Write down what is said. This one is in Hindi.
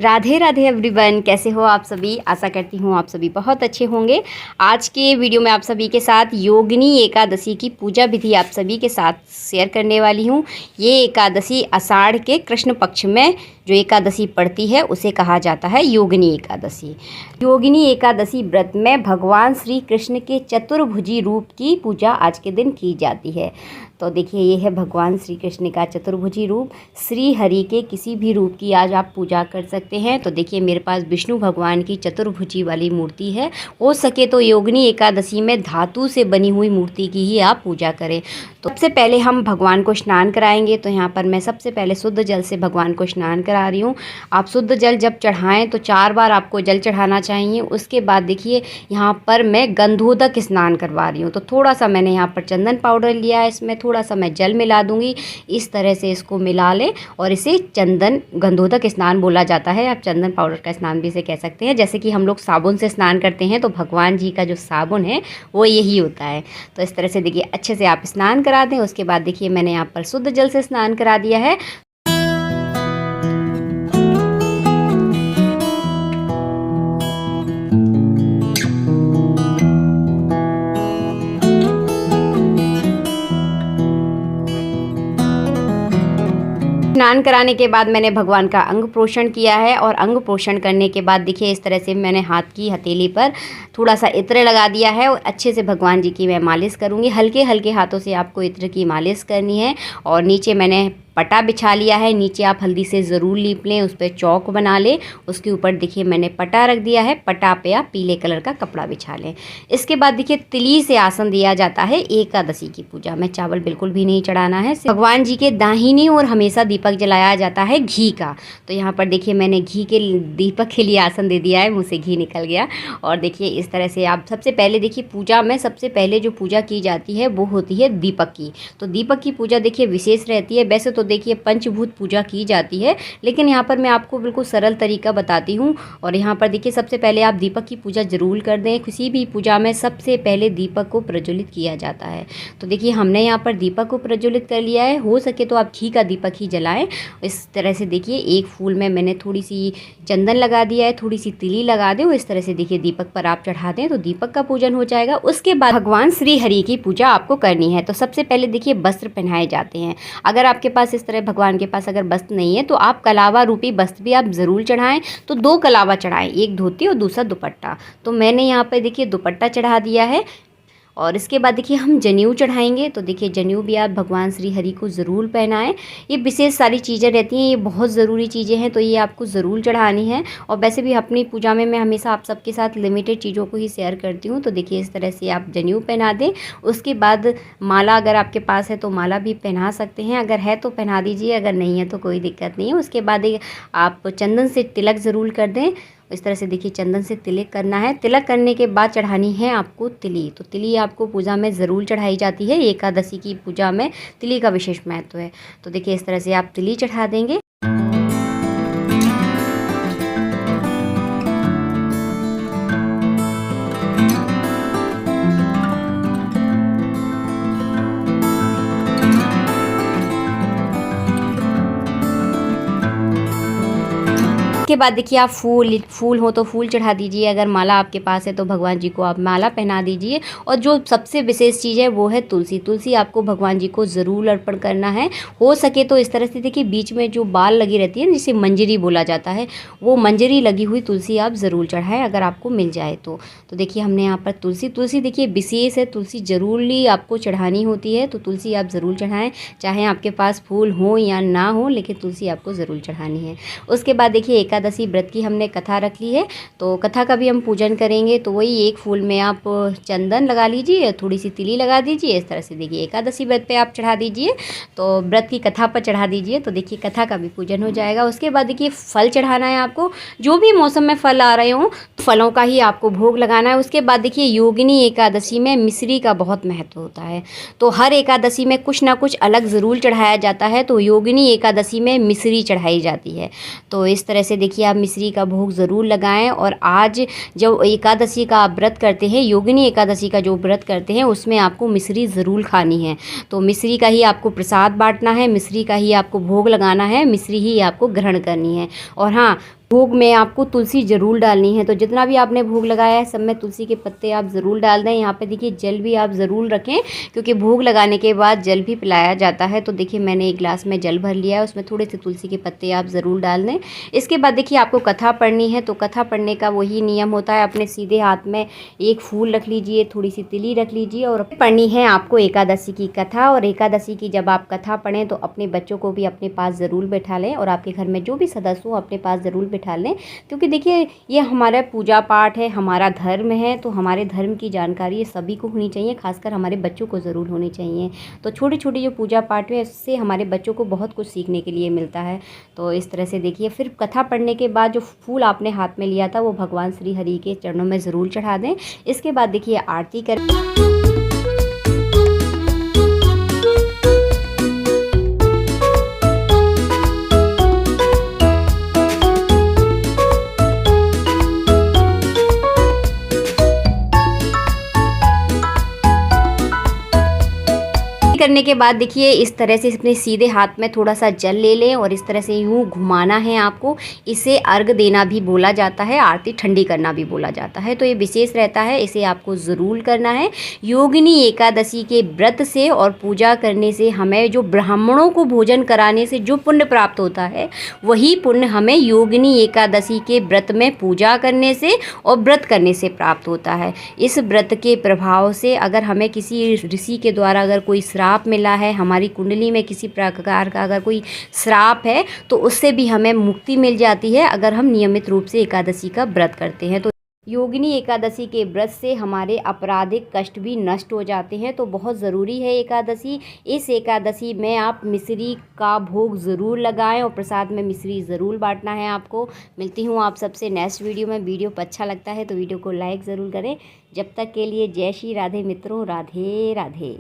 राधे राधे एवरीवन, कैसे हो आप सभी। आशा करती हूँ आप सभी बहुत अच्छे होंगे। आज के वीडियो में आप सभी के साथ योगिनी एकादशी की पूजा विधि आप सभी के साथ शेयर करने वाली हूँ। ये एकादशी आषाढ़ के कृष्ण पक्ष में जो एकादशी पड़ती है उसे कहा जाता है योगिनी एकादशी। योगिनी एकादशी व्रत में भगवान श्री कृष्ण के चतुर्भुजी रूप की पूजा आज के दिन की जाती है। तो देखिए, ये है भगवान श्री कृष्ण का चतुर्भुजी रूप। श्री हरि के किसी भी रूप की आज आप पूजा कर सकते हैं। तो देखिए, मेरे पास विष्णु भगवान की चतुर्भुजी वाली मूर्ति है। हो सके तो योगिनी एकादशी में धातु से बनी हुई मूर्ति की ही आप पूजा करें। तो सबसे पहले हम भगवान को स्नान कराएंगे। तो यहाँ पर मैं सबसे पहले शुद्ध जल से भगवान को स्नान करा रही हूँ। आप शुद्ध जल जब चढ़ाएं तो 4 बार आपको जल चढ़ाना चाहिए। उसके बाद देखिए, यहाँ पर मैं गंधोदक स्नान करवा रही हूँ। तो थोड़ा सा मैंने यहाँ पर चंदन पाउडर लिया है, इसमें थोड़ा सा मैं जल मिला दूंगी। इस तरह से इसको मिला लें और इसे चंदन गंधोदक स्नान बोला जाता है। आप चंदन पाउडर का स्नान भी इसे कह सकते हैं। जैसे कि हम लोग साबुन से स्नान करते हैं तो भगवान जी का जो साबुन है वो यही होता है। तो इस तरह से देखिए अच्छे से आप स्नान करा दें। उसके बाद देखिए, मैंने यहाँ पर शुद्ध जल से स्नान करा दिया है। स्नान कराने के बाद मैंने भगवान का अंग प्रोक्षण किया है। और अंग प्रोक्षण करने के बाद देखिए, इस तरह से मैंने हाथ की हथेली पर थोड़ा सा इत्र लगा दिया है और अच्छे से भगवान जी की मैं मालिश करूँगी। हल्के हल्के हाथों से आपको इत्र की मालिश करनी है। और नीचे मैंने पटा बिछा लिया है। नीचे आप हल्दी से ज़रूर लीप लें, उस पर चौक बना लें। उसके ऊपर देखिए मैंने पटा रख दिया है। पटा पे आप पीले कलर का कपड़ा बिछा लें। इसके बाद देखिए, तिली से आसन दिया जाता है एकादशी की पूजा में। चावल बिल्कुल भी नहीं चढ़ाना है। भगवान जी के दाहिनी और हमेशा दीपक जलाया जाता है घी का। तो यहाँ पर देखिए, मैंने घी के दीपक के लिए आसन दे दिया है। मुँह से घी निकल गया। और देखिए, इस तरह से आप सबसे पहले देखिए, पूजा में सबसे पहले जो पूजा की जाती है वो होती है दीपक की। तो दीपक की पूजा देखिए विशेष रहती है। वैसे तो देखिए पंचभूत पूजा की जाती है, लेकिन यहाँ पर मैं आपको बिल्कुल सरल तरीका बताती हूँ। और यहाँ पर देखिए, सबसे पहले आप दीपक की पूजा जरूर कर दें। किसी भी पूजा में सबसे पहले दीपक को प्रज्वलित किया जाता है। तो देखिए, हमने यहाँ पर दीपक को प्रज्वलित कर लिया है। हो सके तो आप घी का दीपक ही जलाएं। इस तरह से देखिए, एक फूल में मैंने थोड़ी सी चंदन लगा दिया है, थोड़ी सी तिली लगा दें। इस तरह से देखिए, दीपक पर आप चढ़ा दें तो दीपक का पूजन हो जाएगा। उसके बाद भगवान श्री हरि की पूजा आपको करनी है। तो सबसे पहले देखिए, वस्त्र पहनाए जाते हैं। अगर आपके पास इस तरह भगवान के पास अगर वस्त्र नहीं है तो आप कलावा रूपी वस्त्र भी आप ज़रूर चढ़ाएं। तो 2 कलावा चढ़ाएं, एक धोती और दूसरा दुपट्टा। तो मैंने यहाँ पे देखिए दुपट्टा चढ़ा दिया है। और इसके बाद देखिए, हम जनेऊ चढ़ाएंगे। तो देखिए, जनेऊ भी आप भगवान श्री हरि को ज़रूर पहनाएं। ये विशेष सारी चीज़ें रहती हैं, ये बहुत ज़रूरी चीज़ें हैं, तो ये आपको ज़रूर चढ़ानी है। और वैसे भी अपनी पूजा में मैं हमेशा आप सबके साथ लिमिटेड चीज़ों को ही शेयर करती हूँ। तो देखिए, इस तरह से आप जनेऊ पहना दें। उसके बाद माला अगर आपके पास है तो माला भी पहना सकते हैं। अगर है तो पहना दीजिए, अगर नहीं है तो कोई दिक्कत नहीं है। उसके बाद आप चंदन से तिलक ज़रूर कर दें। इस तरह से देखिए, चंदन से तिलक करना है। तिलक करने के बाद चढ़ानी है आपको तिली। तो तिली आपको पूजा में ज़रूर चढ़ाई जाती है। एकादशी की पूजा में तिली का विशेष महत्व है। तो देखिए, इस तरह से आप तिली चढ़ा देंगे। के बाद देखिए, आप फूल हो तो फूल चढ़ा दीजिए। अगर माला आपके पास है तो भगवान जी को आप माला पहना दीजिए। और जो सबसे विशेष चीज़ है वो है तुलसी। तुलसी आपको भगवान जी को ज़रूर अर्पण करना है। हो सके तो इस तरह से देखिए, बीच में जो बाल लगी रहती है जिसे मंजरी बोला जाता है, वो मंजरी लगी हुई तुलसी आप ज़रूर चढ़ाएँ अगर आपको मिल जाए तो। देखिए, हमने यहाँ पर तुलसी देखिए विशेष है। तुलसी ज़रूरी आपको चढ़ानी होती है। तो तुलसी आप ज़रूर चढ़ाएँ, चाहे आपके पास फूल हो या ना हो, लेकिन तुलसी आपको ज़रूर चढ़ानी है। उसके बाद देखिए, एकादशी व्रत की हमने कथा रख ली है। तो कथा का भी हम पूजन करेंगे। तो वही एक फूल में आप चंदन लगा लीजिए, थोड़ी सी तिली लगा दीजिए। इस तरह से देखिए, एकादशी व्रत पे आप चढ़ा दीजिए। तो व्रत की कथा पर चढ़ा दीजिए। तो देखिए, कथा का भी पूजन हो जाएगा। उसके बाद देखिए, फल चढ़ाना है आपको। जो भी मौसम में फल आ रहे हों, फलों का ही आपको भोग लगाना है। उसके बाद देखिए, योगिनी एकादशी में मिश्री का बहुत महत्व होता है। तो हर एकादशी में कुछ ना कुछ अलग ज़रूर चढ़ाया जाता है। तो योगिनी एकादशी में मिश्री चढ़ाई जाती है। तो इस तरह से देखिए, आप मिश्री का भोग ज़रूर लगाएं। और आज जब एकादशी का आप व्रत करते हैं, योगिनी एकादशी का जो व्रत करते हैं, उसमें आपको मिश्री ज़रूर खानी है। तो मिश्री का ही आपको प्रसाद बांटना है, मिश्री का ही आपको भोग लगाना है, मिश्री ही आपको ग्रहण करनी है। और हाँ, भोग में आपको तुलसी ज़रूर डालनी है। तो जितना भी आपने भोग लगाया है सब में तुलसी के पत्ते आप ज़रूर डाल दें। यहाँ पे देखिए जल भी आप ज़रूर रखें, क्योंकि भोग लगाने के बाद जल भी पिलाया जाता है। तो देखिए मैंने एक गिलास में जल भर लिया है, उसमें थोड़े से तुलसी के पत्ते आप ज़रूर डाल दें। इसके बाद देखिए आपको कथा पढ़नी है। तो कथा पढ़ने का वही नियम होता है, अपने सीधे हाथ में एक फूल रख लीजिए, थोड़ी सी तिली रख लीजिए और पढ़नी है आपको एकादशी की कथा। और एकादशी की जब आप कथा पढ़ें तो अपने बच्चों को भी अपने पास ज़रूर बैठा लें और आपके घर में जो भी सदस्य हो अपने पास ज़रूर बैठा लें, क्योंकि देखिए ये हमारा पूजा पाठ है, हमारा धर्म है। तो हमारे धर्म की जानकारी सभी को होनी चाहिए, खासकर हमारे बच्चों को ज़रूर होनी चाहिए। तो छोटी छोटी जो पूजा पाठ है इससे हमारे बच्चों को बहुत कुछ सीखने के लिए मिलता है। तो इस तरह से देखिए फिर कथा पढ़ने के बाद जो फूल आपने हाथ में लिया था वो भगवान श्री हरि के चरणों में ज़रूर चढ़ा दें। इसके बाद देखिए आरती कर करने के बाद देखिए इस तरह से अपने सीधे हाथ में थोड़ा सा जल ले लें और इस तरह से यूँ घुमाना है आपको। इसे अर्घ देना भी बोला जाता है, आरती ठंडी करना भी बोला जाता है। तो ये विशेष रहता है, इसे आपको ज़रूर करना है। योगिनी एकादशी के व्रत से और पूजा करने से हमें जो ब्राह्मणों को भोजन कराने से जो पुण्य प्राप्त होता है वही पुण्य हमें योगिनी एकादशी के व्रत में पूजा करने से और व्रत करने से प्राप्त होता है। इस व्रत के प्रभाव से अगर हमें किसी ऋषि के द्वारा अगर कोई श्राप मिला है, हमारी कुंडली में किसी प्रकार का अगर कोई श्राप है तो उससे भी हमें मुक्ति मिल जाती है अगर हम नियमित रूप से एकादशी का व्रत करते हैं। तो योगिनी एकादशी के व्रत से हमारे आपराधिक कष्ट भी नष्ट हो जाते हैं। तो बहुत ज़रूरी है एकादशी। इस एकादशी में आप मिश्री का भोग ज़रूर लगाएं और प्रसाद में मिश्री ज़रूर बांटना है आपको। मिलती हूँ आप सबसे नेक्स्ट वीडियो में। वीडियो पर अच्छा लगता है तो वीडियो को लाइक ज़रूर करें। जब तक के लिए जय श्री राधे मित्रों, राधे राधे।